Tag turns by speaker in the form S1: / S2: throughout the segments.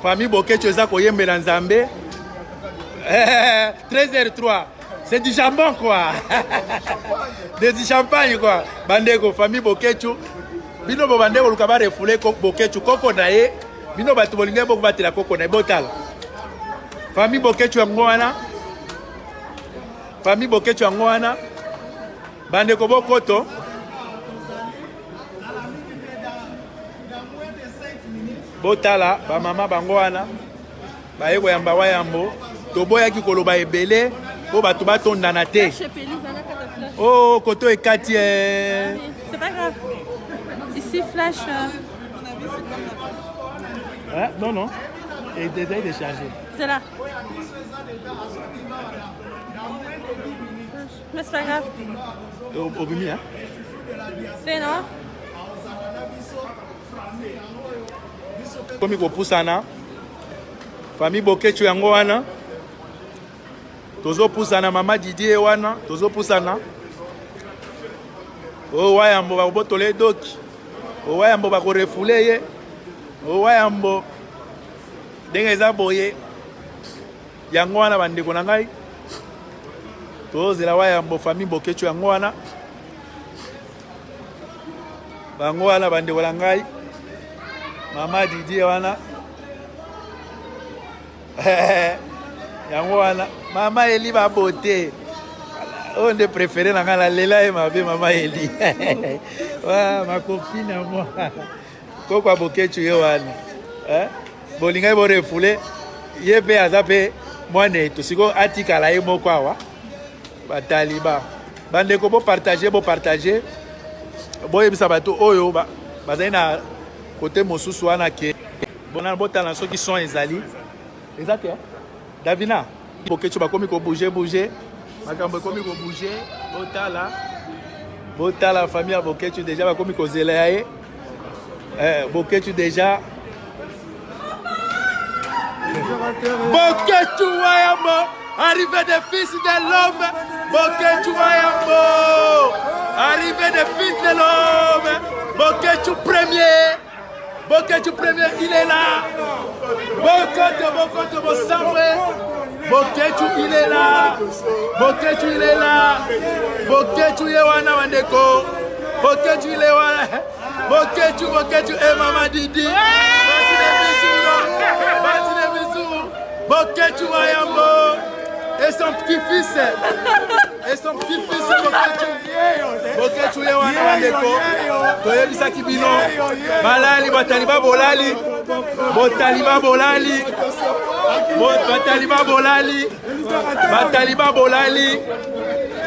S1: famille Bokecho eza koyembela Nzambe. 13h03. C'est du jambon quoi. Du champagne quoi. Bandeko famille Bokecho. Bino bo bandeko luka ba refoulé Bokecho koko na ye. Bino batu bolinga boko batela koko na botala. Famille Bokecho yango wana. Famille Bokecho yango wana. Bandeko bokoto. Botala ba mama bango wana. Ba yeko yamba wayambo. Toboya ki koloba ebele po batu batonda na te. Oh, koto ekati
S2: c'est pas grave. Ici flash.
S1: Hein? Non non. Et détail de charger.
S2: C'est là. Mais c'est pas grave.
S1: Au bimi hein.
S2: C'est non.
S1: Comme ko pusana. Famille Bokecho yango wana. Tozo pusana mama Didier wana, tozo pusana. O wayambo ba botole doki. O wayambo ba ko refoulé ye. O wayambo ndenge eza boye. Yango wana bandeko na ngai. Tozela wayambo famille Bokecho yango wana. Bango wana bandeko na ngai. Mama Didier wana. Yango wana mama Eli ba beauté. On est préféré na ngala lela et ma be mama Eli. Wa ma copine à moi. Koko Bokecho yo wana. Bolinga bo refoulé. Ye pe azape mwane to siko atika la ye moko awa. Ba taliba. Bande ko bo partager Bo yebisa bato oyo ba bazina côté mosusu wana ke. Bona botala soki son ezali. Exact hein? Davina, Bokecho bakomi ko bouger. Makambo komi ko bouger. Botala famille à Bokecho déjà bakomi ko zelaye. Bokecho déjà. Bokecho wayambo, arrivée des fils de l'homme. Bokecho wayambo, arrivée des fils de l'homme. Bokecho premier. Bokecho premier, il est là. Bokecho Bossamwe. Bokecho il est là. Bokecho il est là. Bokecho yewana wandeko. Bokecho il est là. Bokecho et Mama Didi. Bati les bisous. Bokecho wayambo. Et son petit-fils. Bokecho yewana wandeko. Toyebisa kibino. Balali bataliba bolali. Botaliba bolali.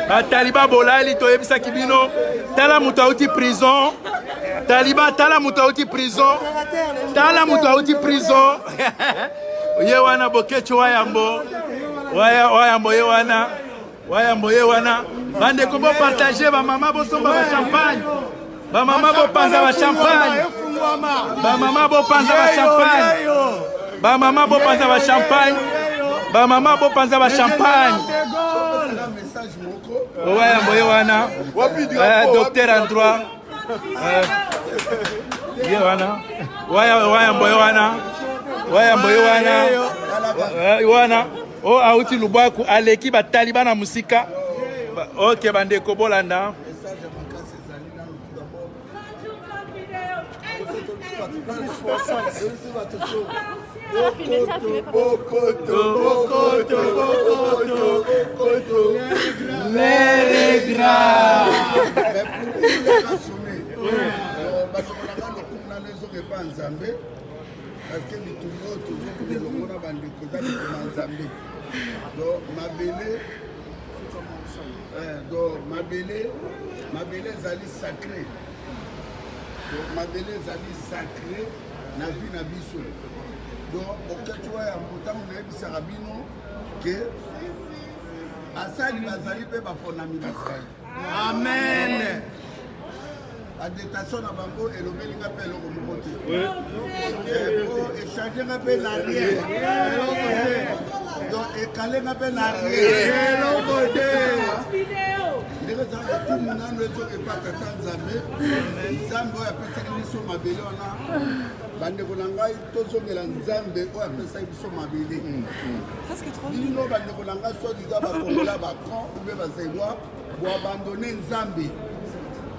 S1: Bataliba bolali toyebisa kibino. Tala mutu auti prison. Tala mutu auti prison. Ye wana Bokecho wayambo. Wayambo ye wana. Bande ko bo partager ba mama bo somba ba champagne. Ba mama bo panza ba champagne. Ba mama bo panza ba champagne. Wayambo ye wana. Docteur en droit. Ye wana. Wayambo ye wana. Oh auti Lubaku aleki ba taliban na musika. OK bandeko bolanda. Les gras.
S3: Parce que les tournois toujours pour les locaux dans les côtés de Nzambe. Donc ma belle zali sacré. Donc ma belle zali sacré na vie na biso. Donc Bokecho ya mbotam na ebisa rabino que asali bazali pe ba pona mi. Amen. adaptation na bango elobeli nga pe eloko moko te échange nga pe na rien donc ekale nga pe na rien ndenge ezalaka tumu nano ezokepa tata nzambe nzambe oyo apesaki biso mabele wana bandeko na ngai tozongela nzambe oyo apesaki biso mabele bino bandeko na ngai sodiza bakongola bacran ube bazainoir boabandone nzambe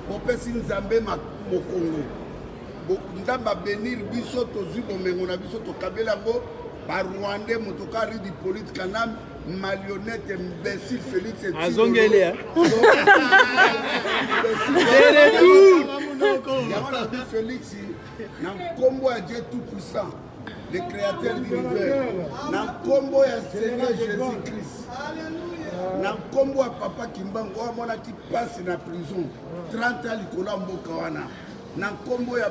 S3: bopesi nzambe mokongo nzambe abenir biso tozwi bomengo na biso tokabeli yango barwandais moto ka ridi polite kanam marionnette imbécile Félix
S1: azongeli
S3: Félix na nkombo ya Dieu tout puissant le créateur de l'univers na nkombo ya Seigneur Jésus-Christ na nkombo ya papa Kimbangu amonaki pasi na prison 30 ans likolo ya mboka wana na nkombo ya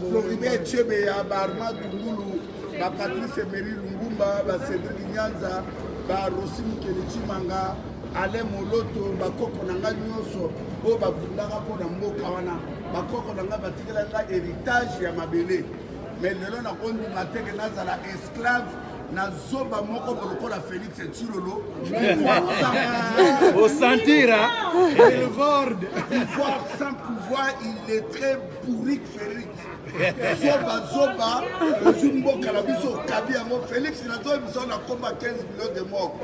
S3: Floribert Chebe ya Armand Tungulu ba Patrice Emery Lungumba ba Cédric Nyanza ba Rossi Mukele Chimanga Alain Moloto bakoko na nga nyonso oyo babundaka mpo na mboka wana bakoko na nga batikela nga héritage ya mabele me lelo nakondima teke nazala esclave nazoba moko lokola Félix Tshilolo
S1: osentira
S3: pouvoir sans pouvoir il est très pourri Félix zoba ozwi mboka na biso okabi yango Félix nazoya biso na komba 15 millions de morts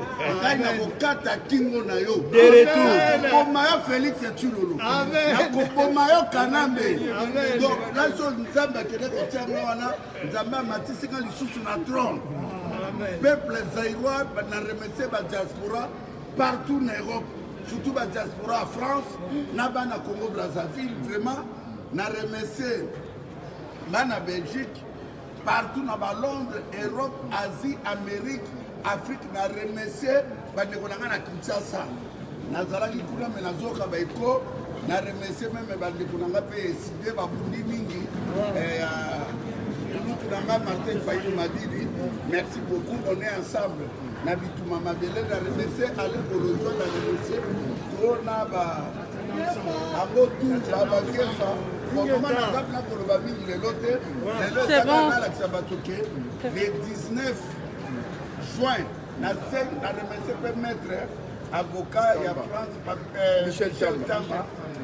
S3: ngai nakokata kingo na yo nakoboma yo Félix Tshilolo nakoboma yo Kanambe donc laso nzambe akende kotianga wana nzambe amatisika lisusu na trône peuple zaïrois na remercier ba diaspora partout en Europe surtout ba diaspora en France na bana Congo Brazzaville vraiment na remercier bana Belgique partout na ba Londres Europe Asie Amérique Afrique na remercier bandeko na nga na Kinshasa nazalaki kuna me nazoka baeko na remercier meme bandeko na nga mpe eside babundi mingi Martin Fayou Madidi, merci beaucoup, on est ensemble. Nabitouma Mabele, na remercier Alain Bolozo, na remercier Tona Amotou, Babakefa. Bon, comment on a appelé pour le babi, il est l'autre.
S2: C'est bon.
S3: Le 19 juin, na remercier le maître, avocat et à France, Michel Tamba.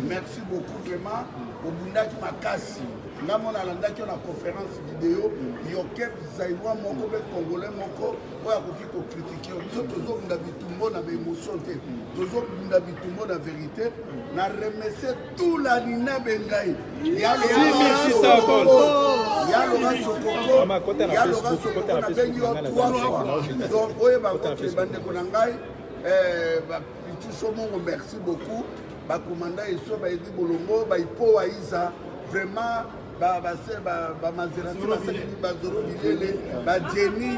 S3: Merci beaucoup, vraiment. Au Bundaki Makasi. Là, on a landaki na conférence vidéo, yoke zaïwa moko be congolais moko oya koki ko critiquer. Nous tozo bunda bitumbo na be émotion te. Tozo bunda bitumbo na vérité. Na remercier tout la nina bengai. Ya le donc oye ba ko bande ko ngai ba pichu mongo merci beaucoup. Ba commandant eso ba edi bolongo ba ipo wa isa vraiment ba Maserati ba Zoro Bilele ba Jenny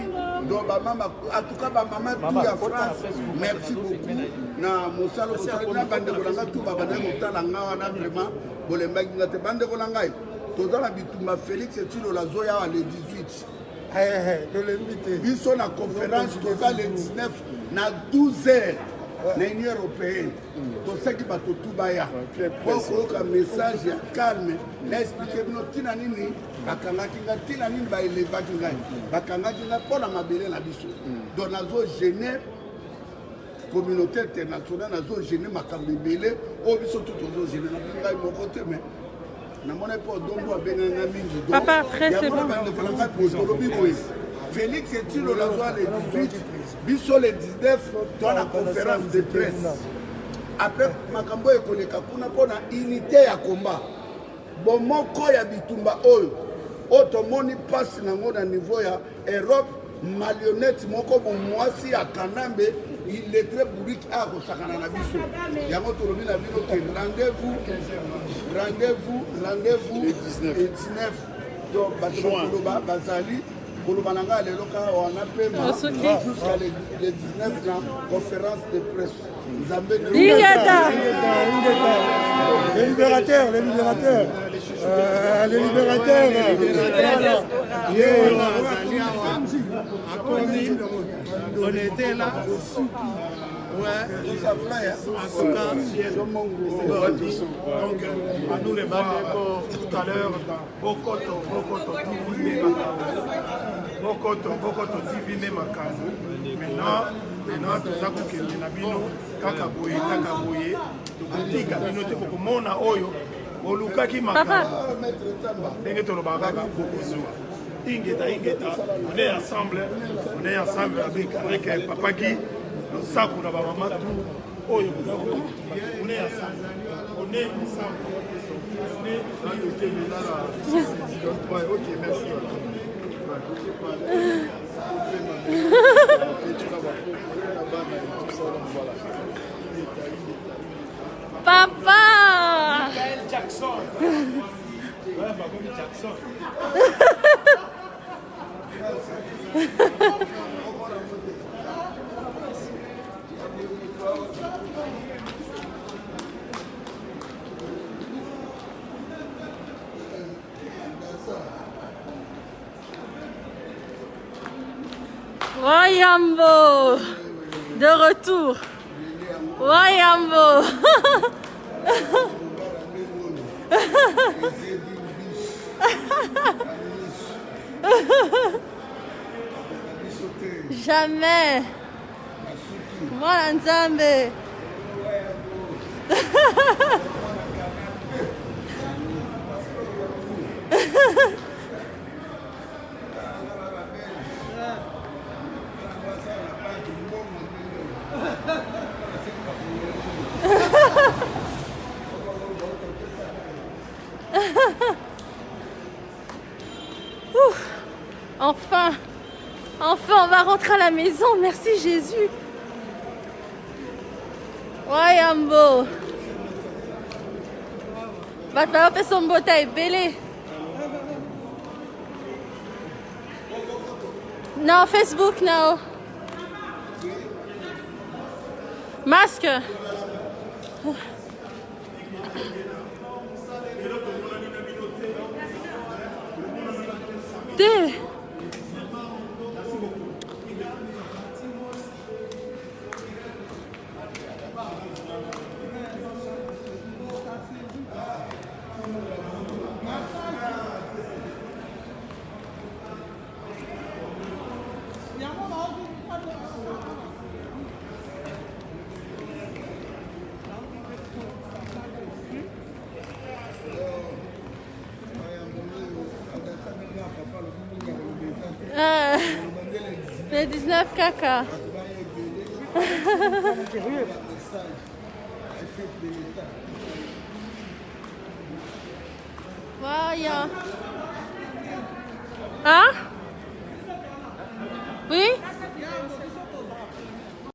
S3: donc ba mama en tout cas ba maman tout ya France merci beaucoup na mosalo na bande ko nga tout ba bande ko tala nga wana vraiment bolemba ngate bande ko ngai tozala bitumba Félix Tshilolo la zoya le 18
S4: de l'invité
S3: biso na conférence tozala le 19 na 12h na Union européenne tosaki bato tubaya po koyoka message ya calme na explike bino ntina nini bakangaki ngai ntina nini baelevaki ngai bakangaki ngai mpo na mabele na biso donc nazogene communauté internationale nazogene makambo ebele oyo biso tu tozogene na ngai moko te me namona mpo dombo abenganga mingi yango na bandeko na ngai tolobi boye Félix Tshilolo azwa le 18 biso le 19 dans la conférence de presse après makambo ekoleka kuna mpona unité ya komba bomoko ya bitumba oyo tomoni mpasi nango na niveau ya Europe marionnette moko bomwasi ya Kanambe il est très bourrique akosakana na biso yango tolobi na bino te rendez-vous le 19 donc bato bakoloba bazali koloba na ngai lelo kaka wana pema jusqu'à le 19 na conférence de presse nzambe
S4: le libérateur
S1: On était là. Ouais.
S3: Ça fly, hein.
S5: En tout cas, donc, à nous les voir tout à l'heure, Bokoto, divine makambo. Maintenant, toza kokende na bino kaka boye, tokotika bino te kokomona oyo olukaki makambo ndenge tolobaka kaka bokozwa. Ingeta, on est ensemble avec Papa Guy, le sac ou la maman tout, oh, on est ensemble. Ok, merci.
S2: Papa!
S5: Michael Jackson. Ouais, Papa Jackson.
S2: Wayambo! De retour! Wayambo! Jamais! Voilà Nzambe! Enfin, on va rentrer à la maison. Merci Jésus. Wayambo. Bato bayope so mbota ebele. Non, Facebook now. Masque. Té. Le 19 caca. Voilà. Hein? Oui?